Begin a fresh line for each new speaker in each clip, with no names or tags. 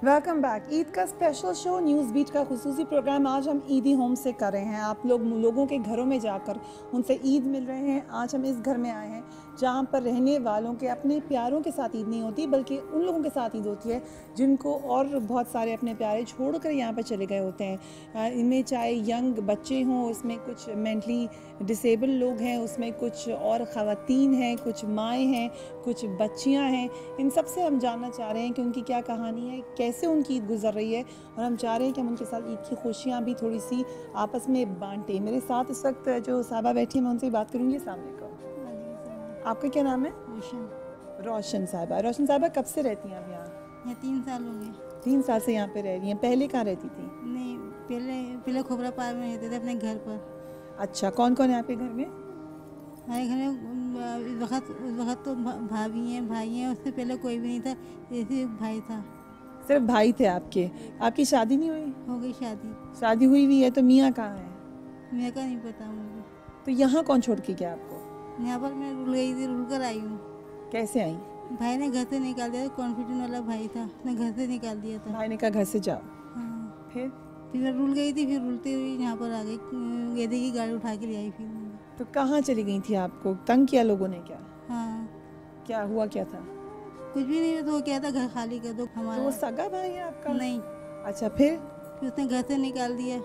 Welcome back. Eid का special show news beat का खुसूसी programme आज हम ईदी होम से कर रहे हैं। आप लोगों के घरों में जाकर उनसे ईद मिल रहे हैं। आज हम इस घर में आए हैं जहां पर रहने वालों के अपने प्यारों के साथ ईद नहीं होती, बल्कि उन लोगों के साथ ईद होती है जिनको और बहुत सारे अपने प्यारे छोड़कर यहाँ पर चले गए होते हैं। इनमें चाहे यंग बच्चे हों, उसमें कुछ मेंटली डिसेबल लोग हैं, उसमें कुछ और ख़वातीन हैं, कुछ माएँ हैं, कुछ बच्चियाँ हैं। इन सब से हम जानना चाह रहे हैं कि उनकी क्या कहानी है, कैसे उनकी ईद गुजर रही है, और हम चाह रहे हैं कि हम उनके साथ ईद की खुशियाँ भी थोड़ी सी आपस में बांटें। मेरे साथ इस वक्त जो साहबा बैठी है मैं उनसे बात करूँगी। अस्सलाम वालेकुम। आपका क्या नाम है?
रोशन।
रोशन साहबा। रोशन साहबा, कब से रहती हैं आप यहाँ?
3 साल हो गए।
3 साल से यहाँ पे रह रही हैं। पहले कहाँ रहती थी?
नहीं, पहले खोबरा पार में रहते थे अपने घर पर।
अच्छा, कौन कौन है आपके घर में?
हमारे घर में उस वक्त तो भाभी हैं, भाई हैं। उससे पहले कोई भी नहीं था, ऐसे एक भाई था।
सिर्फ भाई थे आपके? आपकी शादी नहीं हुई?
हो गई शादी।
शादी हुई हुई है तो मियाँ कहाँ है?
मेरे का नहीं पता मुझे।
तो यहाँ कौन छोड़ के गया आपको?
यहाँ पर मैं रुल गई थी, रुल कर आई हूँ।
कैसे आई?
भाई ने घर से निकाल दिया। कॉन्फिडेंट वाला भाई था, उसने घर से निकाल दिया था।
भाई ने कहा घर से जाओ।
हाँ।
फिर
मैं रुल गई थी, फिर रुलते हुए यहाँ पर आ गई। गेदे की गाड़ी उठा के ले आई फिर।
तो कहाँ चली गई थी? आपको तंग किया लोगों ने क्या?
हाँ।
क्या हुआ, क्या था?
कुछ भी नहीं, तो क्या था, घर खाली कर दो हमारा।
तो वो सगा भाई है आपका?
नहीं।
अच्छा, फिर
उसने घर से निकाल दिया।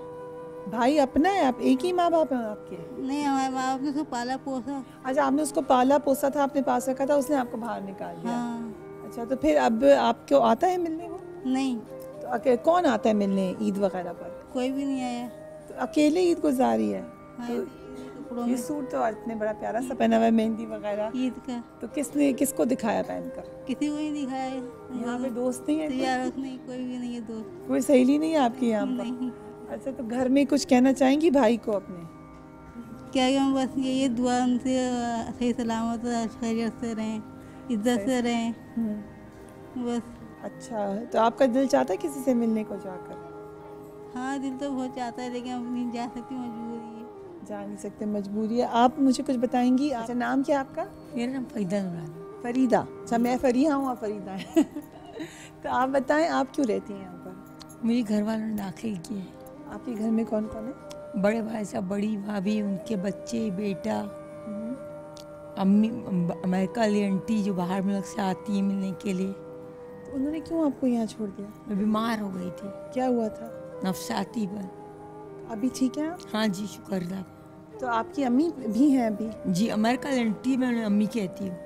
भाई अपना है? आप एक ही माँ बाप हैं आपके?
नहीं, हमारे माँ बाप ने उसको पाला पोसा।
अच्छा, आपने उसको पाला पोसा था, आपने पास रखा था, उसने आपको बाहर निकाल दिया।
हाँ।
अच्छा, तो फिर अब आपको आता है मिलने वो?
नहीं,
तो कौन आता है मिलने ईद वगैरह पर?
कोई भी नहीं आया।
तो अकेले ईद गुजारी है?
हाँ,
तो
कपड़ों
ये
में
सूट तो इतने बड़ा प्यारा सा पहना हुआ है, मेहंदी वगैरह।
ईद का
तो किसको दिखाया पहनकर?
किसी को नहीं दिखाया।
यहाँ पे दोस्त नहीं है?
यार नहीं, कोई भी नहीं है दोस्त।
कोई सहेली नहीं है आपकी यहाँ पर?
नहीं।
अच्छा, तो घर में कुछ कहना चाहेंगी भाई को अपने?
क्या हम बस ये दुआ उनसे सही सलामत खैरियत से रहें, इज्जत से रहें बस।
अच्छा, तो आपका दिल चाहता है किसी से मिलने को जाकर?
हाँ, दिल तो बहुत चाहता है, लेकिन अब नहीं जा सकती, मजबूरी है।
जा नहीं सकते, मजबूरी है। आप मुझे कुछ बताएंगी? अच्छा, नाम क्या है आपका?
मेरा नाम फरीदा नूरानी।
फरीदा। अच्छा, मैं फरीहा हूँ, आप फरीदा हैं। तो आप बताएं, आप क्यों रहती हैं यहाँ पर?
मेरे घर वालों ने दाखिल किए।
आपके घर में कौन कौन है?
बड़े भाई साहब, बड़ी भाभी, उनके बच्चे, बेटा, अम्मी, अमेरिका वाली आंटी जो बाहर मुल्क से आती है मिलने के लिए।
तो उन्होंने क्यों आपको यहाँ छोड़ दिया?
मैं बीमार हो गई थी,
क्या हुआ था?
नफसाती पर।
अभी ठीक है आप?
हाँ जी, शुक्र अल्लाह।
तो आपकी अम्मी भी हैं अभी?
जी, अमेरिका वाली आंटी मैं उन्हें अम्मी कहती हूँ।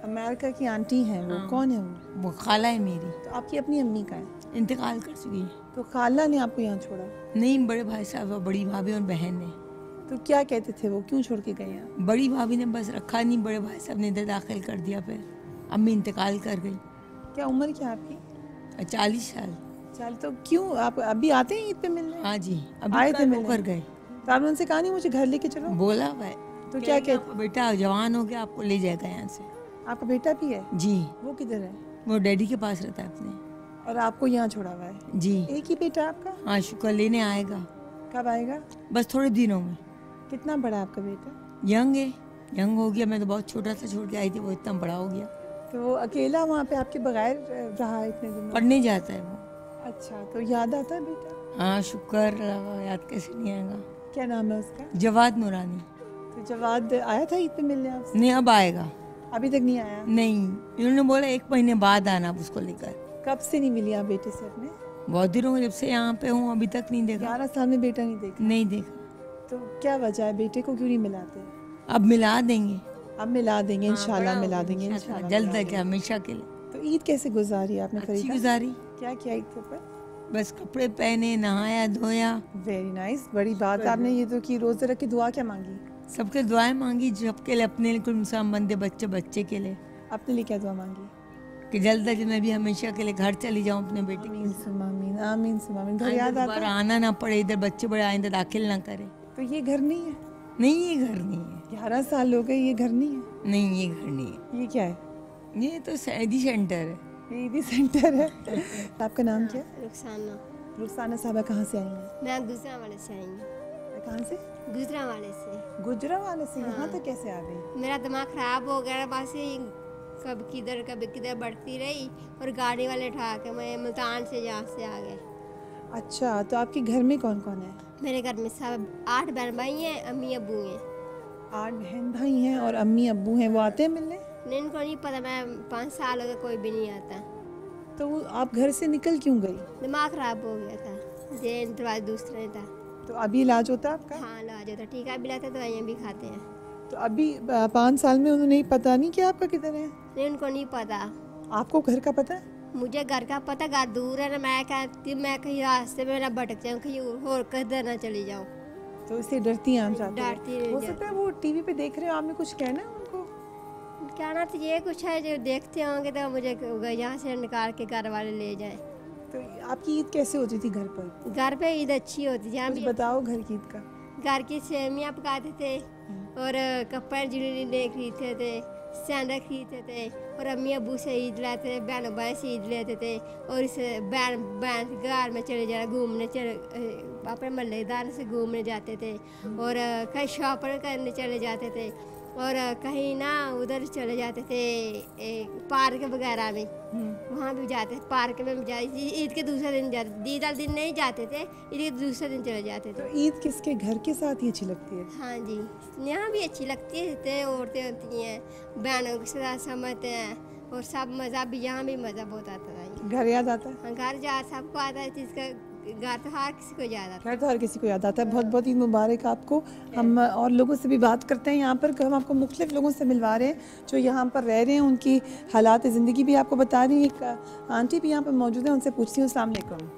अमेरिका की आंटी हैं वो?
हाँ।
कौन है वो?
वो खाला है मेरी,
तो आपकी अपनी अम्मी का है?
इंतकाल कर चुकी है।
तो खाला ने आपको यहाँ छोड़ा?
नहीं, बड़े भाई साहब और बड़ी भाभी और बहन ने।
तो क्या कहते थे वो, क्यों छोड़ के गए यहाँ?
बड़ी भाभी ने बस रखा नहीं, बड़े भाई साहब ने इधर दाखिल कर दिया। फिर अम्मी इंतकाल कर गई।
क्या उम्र क्या है आपकी?
40 साल।
चल, तो क्यों आप अभी आते हैं ईद पे मिलने?
हाँ जी,
आए
अभी
थे
कल
मिलने?
होकर गए।
तो आपने उनसे कहा नहीं मुझे घर लेके चलो?
बोला भाई,
तो क्या कहते?
बेटा जवान हो गया, आपको ले जाएगा यहाँ से।
आपका बेटा भी है?
जी,
वो किधर है?
वो डैडी के पास रहता है अपने।
और आपको यहाँ छोड़ा हुआ है?
जी
एक ही बेटा आपका?
हाँ, शुक्र, लेने आएगा
कब आएगा?
बस थोड़े दिनों में।
कितना बड़ा है आपका बेटा?
यंग है, यंग हो गया। मैं तो बहुत छोटा सा छोड़ के आई थी, वो इतना बड़ा हो गया।
तो वो अकेला वहाँ पे आपके बगैर रहा इतने दिनों?
पढ़ने जाता है वो।
अच्छा, तो याद आता है बेटा?
हाँ, शुक्र अल्लाह, याद कैसे नहीं आएगा।
क्या नाम है उसका?
जवाद नूरानी।
तो जवाद आया था ईद पे मिलने आपसे?
नहीं, अब आएगा।
अभी तक नहीं आया?
नहीं, इन्होंने बोला 1 महीने बाद आना उसको लेकर।
कब से नहीं मिली आप बेटे से अपने?
बहुत दिनों में, जब से यहाँ पे हूँ अभी तक नहीं देखा।
11 साल में बेटा नहीं देखा?
नहीं देखा।
तो क्या वजह है, बेटे को क्यों नहीं मिलाते?
अब मिला देंगे,
अब मिला देंगे इंशाल्लाह,
बड़ा
मिला
हो
देंगे
गया,
इंशाल्लाह,
जल्द
मिला
तक हमेशा के लिए।
देंगे। तो ईद कैसे गुजारी आपने
अच्छी
फरीदा?
गुजारी।
क्या किया ईद के ऊपर?
बस कपड़े पहने, नहाया धोया।
वेरी नाइस, बड़ी बात आपने ये तो की। रोजे रख के दुआ क्या मांगी?
सबके दुआएं मांगी, सबके लिए, अपने लिए, कुल मुसलमान बंदे, बच्चे बच्चे के लिए,
अपने लिए क्या दुआ मांगी?
कि जल्द अज मैं भी हमेशा के लिए घर चली जाऊँ अपने बेटे
आमीन सुम्मा आमीन, आमीन सुम्मा आमीन। घर
के।
याद आता
दोबारा
है?
आना ना पड़े, इधर बच्चे बड़े आइंदा दाखिल ना करे।
तो ये घर नहीं है?
नहीं, ये घर नहीं है।
11 साल हो गए, ये घर नहीं है?
नहीं, ये घर नहीं है।
ये क्या है?
ये तो सैदी सेंटर है।
ये ईदी सेंटर है। आपका नाम क्या है?
रुखसाना।
रुखसाना साहबा, कहाँ से आई हैं?
मैं गुजरावाले से आई हूँ।
कहाँ से?
गुजरावाले से।
गुजरावाले से?
हाँ।
यहाँ तक कैसे आ गई?
मेरा दिमाग ख़राब हो गया, बस कब किधर बढ़ती रही और गाड़ी वाले उठा के मैं मुल्तान से यहाँ से आ गए।
अच्छा, तो आपके घर में कौन कौन है?
मेरे घर में सब 8 बहन भाई हैं, अम्मी अब्बू हैं।
8 बहन भाई हैं और अम्मी अब्बू हैं, वो आते हैं मिलने?
नहीं, इनको नहीं पता, मैं 5 साल हो गए कोई भी नहीं आता।
तो आप घर से निकल क्यों गई?
दिमाग ख़राब हो गया था, जेन दरवाजा दूसरा था।
तो अभी इलाज होता है आपका?
हाँ, इलाज होता, टीका भी लाते, दवाइयाँ भी खाते हैं।
तो अभी 5 साल में उन्हें पता नहीं कि आपका किधर है?
नहीं, उनको नहीं पता।
आपको घर का पता है?
मुझे घर का पता, घर दूर है ना, मैं कहती मैं कहीं रास्ते में ना भटक जाऊँ, कहीं और किधर ना चली जाऊँ।
तो इससे डरती हैं आप जाते हो?
डरती नहीं
हो
जाती।
सकता है वो टीवी पे देख रहे हो, आपने कुछ कहना है उनको?
कहना तो ये कुछ है, जो देखते होंगे तो मुझे यहाँ से निकाल के घर वाले ले जाए।
तो आपकी ईद कैसे होती थी घर पर?
घर पे ईद अच्छी होती, जहाँ
कुछ
भी
बताओ घर की ईद का।
घर की सेमियाँ पकाते थे और कपड़े जुलने खरीदते थे, सेंडा खरीदते थे और अम्मी अबू से ईद लाते थे, बहनों भाई से ईद लेते थे और इस बहन घर में चले जाना घूमने, अपने मल्लेदार से घूमने जाते थे और कहीं शॉपिंग करने चले जाते थे और कहीं ना उधर चले जाते थे पार्क वगैरह में, वहाँ भी जाते थे। पार्क में भी जाते, ईद के दूसरे दिन जाते, ईद वाले दिन नहीं जाते थे, ईद के दूसरे दिन चले जाते थे।
तो ईद किसके घर के साथ ही अच्छी लगती है?
हाँ जी, यहाँ भी अच्छी लगती है, इतने औरतें होती हैं, बहनों के साथ समझते हैं और सब मज़ा भी, यहाँ भी मज़ा बहुत आता था।
घर याद आता है?
हाँ, घर जा सबको आता है, जिसका घर तो हर किसी को याद आता है।
घर तो हर किसी को याद आता है। बहुत बहुत ईद मुबारक आपको। हम और लोगों से भी बात करते हैं यहाँ पर, हम आपको मुख्तलिफ लोगों से मिलवा रहे हैं जो यहाँ पर रह रहे हैं, उनकी हालात ज़िंदगी भी आपको बता रही हैं। एक आंटी भी यहाँ पर मौजूद है, उनसे पूछती हूँ। अस्सलाम वालेकुम।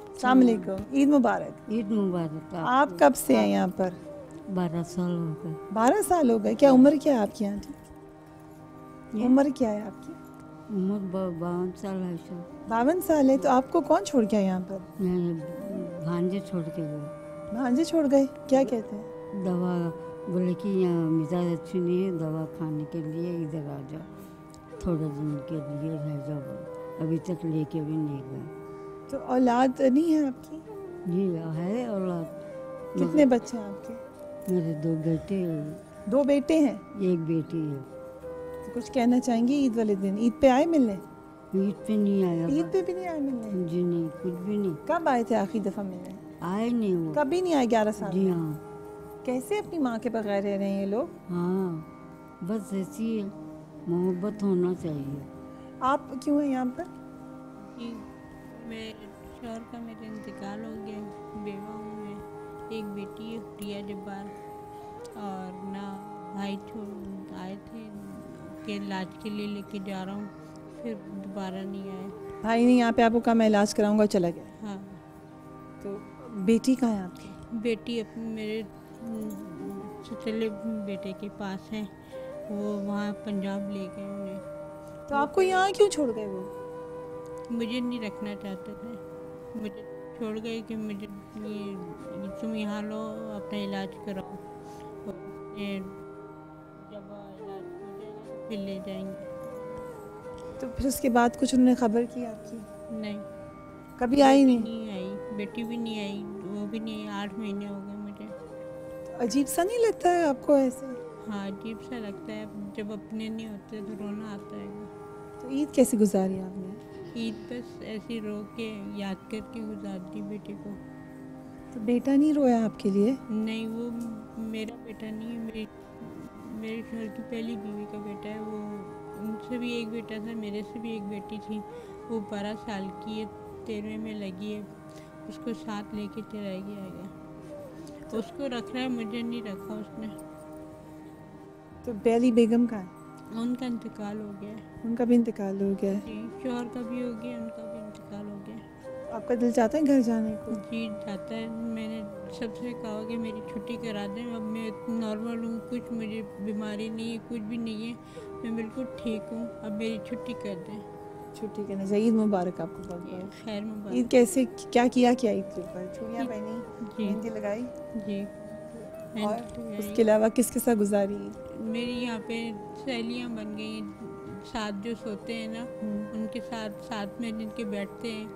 अस्सलाम वालेकुम, ईद मुबारक।
ईद मुबारक।
आप कब से हैं यहाँ पर?
12 साल हो गए।
12 साल हो गए। क्या उम्र क्या है आपकी आंटी? उम्र क्या है आपकी?
उम्र 52 साल है।
52 साल है। तो आपको कौन छोड़ गया यहाँ पर?
मैं भांजे छोड़ के गए।
भांजे छोड़ गए? क्या कहते हैं?
दवा बोले कि यहाँ मिजाज अच्छी नहीं है, दवा खाने के लिए इधर आ जाओ, थोड़े दिन के लिए रह जाओ। अभी तक लेके भी नहीं गए।
तो औलाद नहीं है आपकी?
जी है औलाद।
कितने बच्चे हैं आपके?
मेरे 2 बेटे,
2 बेटे हैं।
1 बेटी है।
तो कुछ कहना चाहेंगे ईद वाले दिन? ईद पे आए मिलने?
ईद पे नहीं आया।
ईद पे भी नहीं आए मिलने?
जी नहीं, कुछ भी नहीं।
कब आए थे आखिरी दफ़ा मिलने?
आए नहीं वो।
कभी नहीं आए 11 साल
जी
में?
हाँ।
कैसे अपनी माँ के बगैर रह रहे हैं ये लोग?
हाँ, बस ऐसी है, मोहब्बत होना चाहिए।
आप क्यों हैं यहाँ पर?
जी, मैं शौहर का मेरा इंतकाल हो गया, बेवा हूँ मैं। एक बेटी है प्रिया जब्बार और ना भाई छोड़ आए थे के इलाज के लिए लेके जा रहा हूँ, फिर दोबारा नहीं आए।
भाई ने यहाँ पे आपको कहा मैं इलाज कराऊंगा, चला गया?
हाँ।
तो बेटी कहाँ है आपकी?
बेटी अपने मेरे चचले बेटे के पास है, वो वहाँ पंजाब ले गए उन्हें।
तो आपको यहाँ क्यों छोड़ गए वो?
मुझे नहीं रखना चाहते थे, मुझे छोड़ गए कि मुझे ये तुम यहाँ लो, अपना इलाज कराओ, और ये जब इलाज हो जाएगा फिर ले जाएंगे।
तो फिर उसके बाद कुछ उन्होंने खबर की आपकी?
नहीं,
कभी आई नहीं?
नहीं आई, बेटी भी नहीं आई, वो भी नहीं आई। 8 महीने हो गए मुझे।
तो अजीब सा नहीं लगता है आपको ऐसे?
हाँ, अजीब सा लगता है, जब अपने नहीं होते तो रोना आता है।
तो ईद कैसे गुजारी आपने?
ईद बस ऐसी रो के याद करके गुजार दी बेटी को।
तो बेटा नहीं रोया आपके लिए?
नहीं, वो मेरा बेटा नहीं है, मेरे शौहर की पहली बीवी का बेटा है। वो उनसे भी एक बेटा था, मेरे से भी एक बेटी थी। वो 12 साल की है, 13वें में लगी है। उसको साथ लेके चला गया। तो उसको रखना है, मुझे नहीं रखा उसने।
तो बेली बेगम का है?
उनका इंतकाल हो गया है।
उनका भी इंतकाल हो गया है?
जी, शौहर का भी हो गया, उनका भी इंतकाल हो गया।
आपका दिल चाहता है घर जाने को?
जी चाहता है। मैंने सबसे कहा कि मेरी छुट्टी करा दें, अब मैं नॉर्मल हूँ, कुछ मुझे बीमारी नहीं है, कुछ भी नहीं है, मैं बिल्कुल ठीक हूँ, अब मेरी छुट्टी कर दें।
छुट्टी करना चाहिए। ईद मुबारक आपको बहुत बहुत।
खैर मुबारक।
ईद कैसे क्या किया ईद के ऊपर? चूड़ियाँ पहनी,
जी
मेहंदी लगाई,
जी।
और उसके अलावा किसके साथ गुजारी ईद?
मेरी यहाँ पे सहेलियाँ बन गई, साथ जो सोते हैं ना, उनके साथ में जिनके बैठते हैं,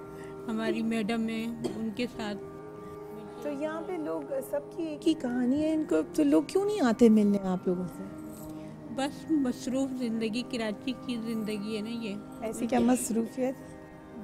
हमारी मैडम है, उनके साथ।
तो यहाँ पे लोग सबकी एक ही कहानी है, इनको तो लोग क्यों नहीं आते मिलने आप लोगों से?
बस मसरूफ़ ज़िंदगी, कराची की ज़िंदगी है ना ये।
ऐसी क्या मसरूफियत?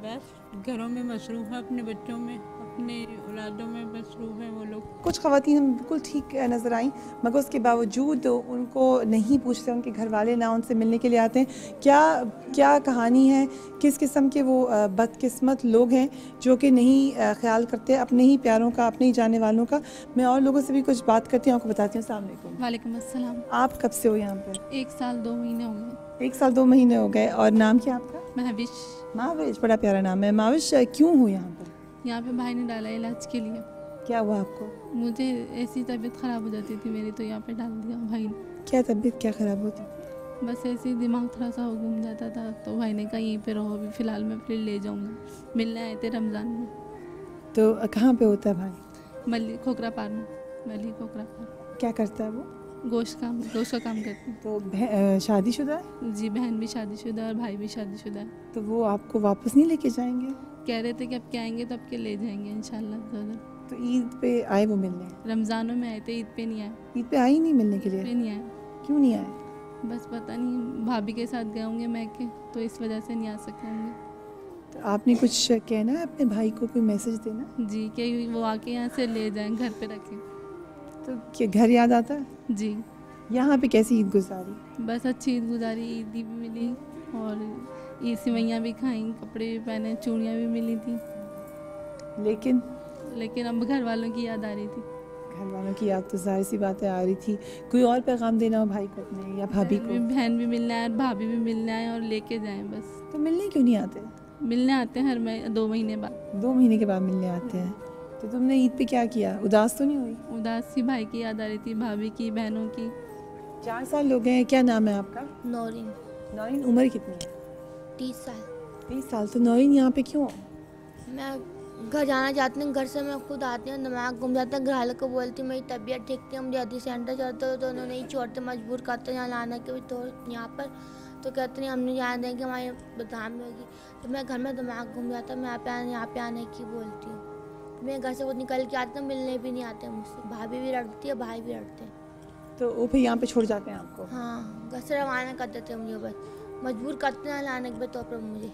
बस घरों में मसरूफ़ है, अपने बच्चों में, अपने औलादों में मसरूफ़ हैं वो लोग।
कुछ ख़वातीन हमें बिल्कुल ठीक नज़र आईं, मगर उसके बावजूद उनको नहीं पूछते, उनके घर वाले ना उनसे मिलने के लिए आते हैं। क्या कहानी है, किस किस्म के वो बदकिस्मत लोग हैं जो कि नहीं ख्याल करते अपने ही प्यारों का, अपने ही जाने वालों का। मैं और लोगों से भी कुछ बात करती हूँ, आपको बताती हूँ। अस्सलाम वालेकुम।
वालेकुम अस्सलाम।
आप कब से हो यहाँ पर?
1 साल 2 महीने हो गए।
1 साल 2 महीने हो गए। और नाम क्या आपका?
महविश।
माविश, बड़ा प्यारा नाम है। माविश, क्यों हो यहाँ पर?
यहाँ पे भाई ने डाला इलाज के लिए।
क्या हुआ आपको?
मुझे ऐसी तबीयत ख़राब हो जाती थी मेरी, तो यहाँ पे डाल दिया भाई ने।
क्या तबीयत क्या ख़राब होती?
बस ऐसे ही दिमाग थोड़ा सा घूम जाता था, तो भाई ने कहा यहीं पे रहो, अभी फ़िलहाल मैं फिर ले जाऊँगा। मिलने आए थे रमज़ान में।
तो कहाँ पे होता है भाई?
मली खोखरा पार में, मली खोखरा पार।
क्या करता है वो?
गोश्त का काम करते हैं।
तो शादीशुदा है?
जी, बहन भी शादीशुदा है और भाई भी शादीशुदा है।
तो वो आपको वापस नहीं लेके जाएंगे?
कह रहे थे कि अब के आएंगे तो अब के ले जाएंगे इंशाल्लाह।
तो ईद पे आए वो मिलने?
रमज़ानों में आए थे, ईद पे नहीं आए।
ईद पे आए ही नहीं मिलने के
पे
लिए?
नहीं आए।
क्यों नहीं आए?
बस पता नहीं, भाभी के साथ गए होंगे मैं के, तो इस वजह से नहीं आ सके होंगे।
तो आपने कुछ कहना है अपने भाई को, कोई मैसेज देना?
जी, कि वो आके यहाँ से ले जाएं, घर पे रखें।
तो क्या घर याद आता है?
जी,
यहाँ पे कैसी ईद गुजारी?
बस अच्छी ईद गुजारी, ईदी भी मिली और ईद सेवइयाँ भी खाईं, कपड़े भी पहने, चूड़ियाँ भी मिली थी। लेकिन अब घर वालों की याद आ रही थी।
घर वालों की याद तो जाहिर सी बात है आ रही थी। कोई और पैगाम देना हो भाई को अपने या भाभी को?
बहन भी मिलने आए और भाभी भी मिलने आए और लेके जाएं बस।
तो मिलने क्यों नहीं आते?
मिलने आते हैं हर 2 महीने बाद।
2 महीने के बाद मिलने आते हैं। तो तुमने ईद पे क्या किया? उदास तो नहीं हुई?
उदास सी, भाई की याद आ रही थी, भाभी की, बहनों की।
4 साल हो गए हैं। क्या नाम है आपका?
नौरीन।
नौरीन, उम्र कितनी है?
30 साल।
30 साल। तो नौरीन यहाँ पे क्यों?
मैं घर जाना चाहती हूँ, घर से मैं खुद आती हूँ, दिमाग घूम जाता है। घर वालों को बोलती हूँ मेरी तबीयत ठीक थी, हम जल्दी सेंटर चलते हो, तो उन्होंने ही छोड़ते, मजबूर करते यहाँ लाने के भी। तो यहाँ पर तो कहते नहीं, हम नहीं जाने देंगे, हमारी बदनाम होगी। तो मैं घर में दिमाग घूम जाता है, मैं यहाँ पे आने की बोलती हूँ। मैं घर से वो निकल के आती हूँ, मिलने भी नहीं आते मुझसे। भाभी भी रटती है, भाई भी रटते हैं।
तो वो फिर यहाँ पे छोड़ जाते हैं आपको?
हाँ, घर से रवाना कर देते हैं मुझे, बस मजबूर करते हैं लाने के तो पर मुझे।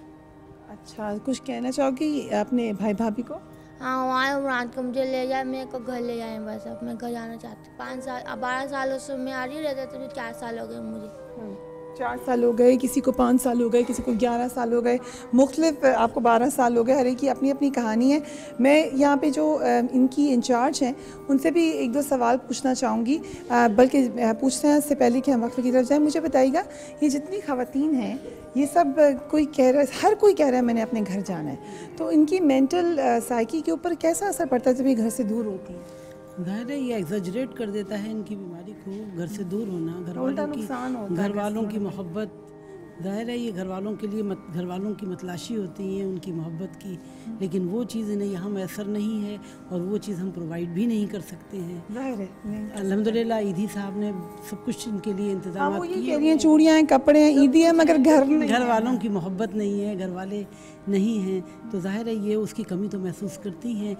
अच्छा, कुछ कहना चाहोगी अपने भाई भाभी को?
हाँ, वहाँ रात को मुझे ले जाए, मेरे को घर ले जाए, बस अब मैं घर जाना चाहती हूँ। 5 साल, 12 सालों से मैं आ रही रहती, तो 4 साल हो गए मुझे।
4 साल हो गए, किसी को 5 साल हो गए, किसी को 11 साल हो गए, मुख्तलिफ, आपको 12 साल हो गए। हर एक की अपनी अपनी कहानी है। मैं यहाँ पे जो इनकी इंचार्ज हैं उनसे भी 1-2 सवाल पूछना चाहूँगी, बल्कि पूछते हैं इससे पहले कि हम वक्फे की तरफ जाएँ। मुझे बताइएगा, ये जितनी ख़वातीन हैं, ये सब कोई कह रहा है, हर कोई कह रहा है मैंने अपने घर जाना है, तो इनकी मेंटल साइकी के ऊपर कैसा असर पड़ता है जब ये घर से दूर होती हैं?
जाहिर है ये एग्जैजरेट कर देता है इनकी बीमारी को। घर से दूर होना, घर वालों की मोहब्बत, जाहिर है ये घर वालों के लिए घर वालों की मतलाशी होती है उनकी मोहब्बत की, लेकिन वो चीज़ इन्हें यहाँ मैसर नहीं है और वो चीज़ हम प्रोवाइड भी नहीं कर सकते हैं।
जाहिर है
अल्हम्दुलिल्लाह ईदी साहब ने सब कुछ इनके लिए इंतजाम किए।
चूड़ियाँ हैं, कपड़े हैं, ईदी है, मगर घर
वालों की मोहब्बत नहीं है, घर वाले नहीं हैं, तो जाहिर है ये उसकी कमी तो महसूस करती हैं।